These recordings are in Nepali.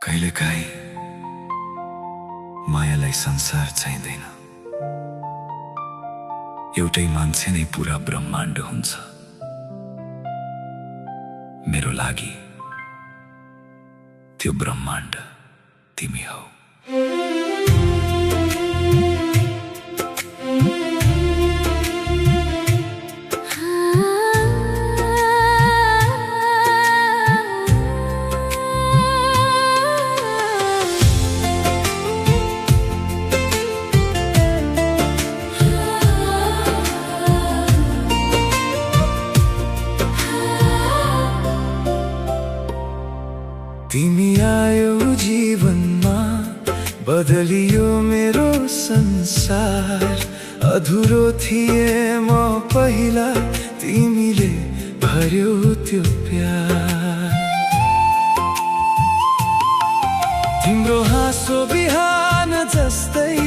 कहिलेकाहीँ मायालाई संसार चाहिँदैन, एउटै मान्छे नै पुरा ब्रह्माण्ड हुन्छ। मेरो लागि त्यो ब्रह्माण्ड तिमी हौ। तिमी आयो जीवनमा, बदलियो मेरो संसार। अधुरो थिए म पहिला, तिमीले भर्यो त्यो प्यार। तिम्रो हाँसो बिहान जस्तै,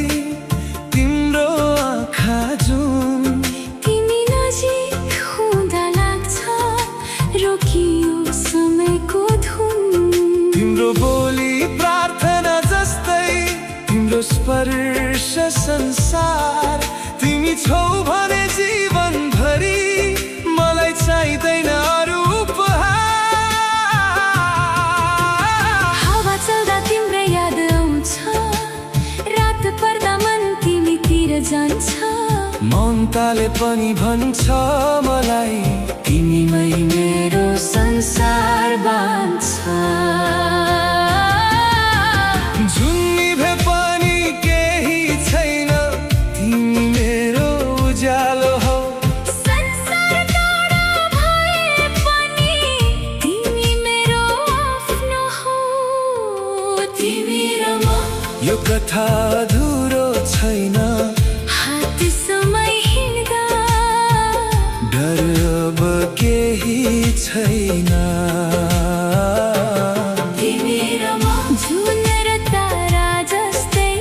तिम्रो आँखा जुन तिमी नजिक हुँदा लाग्छ रोकियो समयको धुन। तिम्रो बोली प्रार्थना जस्तै, तिम्रो स्पर्श संसार। तिमी छौ भने जीवनभरि मलाई चाहिँदैन अरू उपहार। हावा चल्दा तिम्रै याद आउँछ, रात पर्दा मन तिमीतिर जान्छ। ममताले पनि भन्छ मलाई, तिमीमै मेरो संसार बाँध्छ। जुनी भए पनि केही छैन, तिमी मेरो उज्यालो हौ। संसार टाढा भए पनि तिमी मेरो आफ्नो हौ। तिमी र म यो कथा अधुरो छैन, हात समय हिँड्दा डर अब केही छैन। तिमी र म जुन र तारा जस्तै,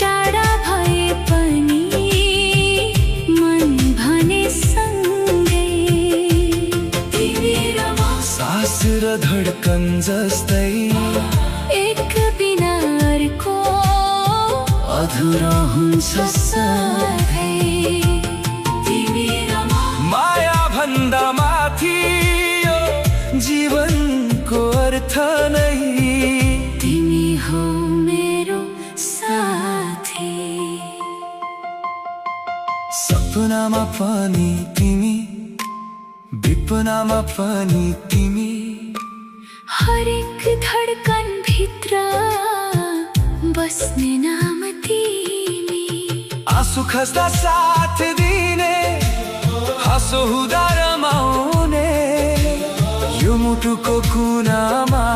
टाढा भए पनि मन भने सँगै। तिमी र म सास र धड्कन जस्तै, एक बिना अर्को अधुरो हुन्छ सधैँ। तिमी र म माया भन्दा माथि यो जीवनको अर्थ नै। तिमी हौ मेरो साथी। सपनामा पनि तिमी, विपनामा पनि तिमी। हरेक धडकन भित्र बस्ने नाम तिमी। आँसु खस्दा साथ दिने, हाँसो हुँदा रमाउने। यो मुटुको कुनामा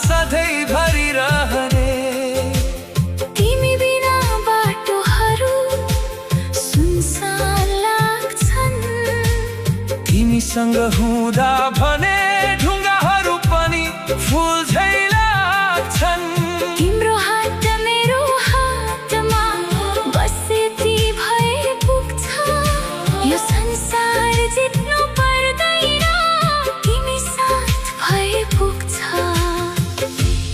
सधैँ भरिरहने। तिमी बिना बाटोहरू सुनसान लाग्छन्। तिमीसँग हुँदा भने ढुङ्गाहरू पनि फुल झै लाग्छन्। तिम्रो हात मेरो हातमा बसेती भए पुग्छ। यो संसार जित्नु पर्दैन, तिमी साथ भए पुग्छ।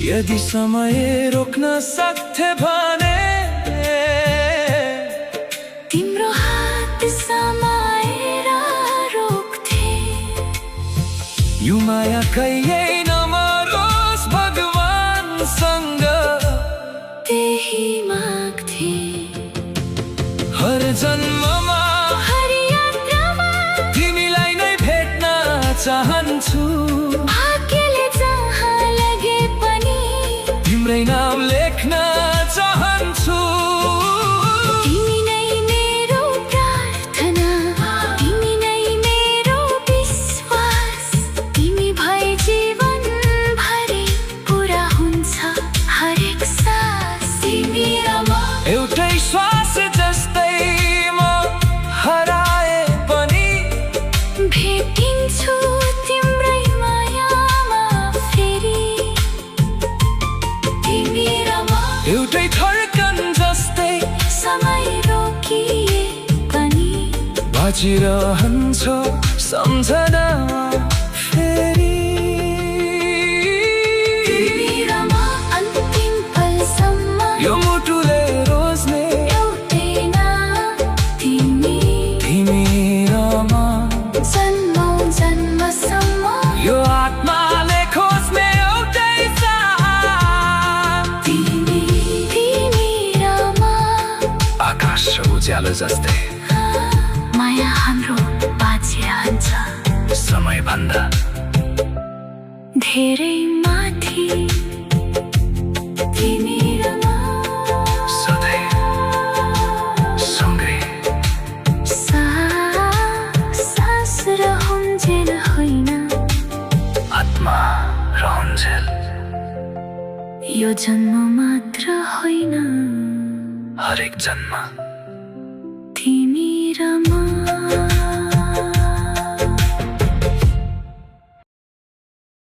यदि समय रोक्न सक्थे भने, तिम्रो हात समाएर रोक्थे। यो माया कहिल्यै नमरोस् भगवानसँग, त्यही माग्थे। हर जन्ममा हर यात्रामा तिमीलाई नै भेट्न चाहन्छु। भाग्यले जहाँ लगे पनि तिम्रै नाम लेख्न चाहन्छु। तिमी नै मेरो प्रार्थना, तिमी नै मेरो विश्वास। तिमी भए जीवनभरि पुरा हुन्छ हरेक सास। तिमी र म एउटै श्वास जस्तै, म हराए पनि भेटिन्छु तिम्रै मायामा फेरि। तिमी र म एउटै धड्कन जस्तै, समय रोकिए पनि बाजिरहन्छौ सम्झनामा फेरि। जस्तै माया हाम्रो बाँचिरहन्छ समय भन्दा धेरै माथि तिमी र म सधैँ सँगै सास रहन्जेल होइन आत्मा रहन्जेल यो जन्म मात्र होइन हरेक जन्म तिमी र म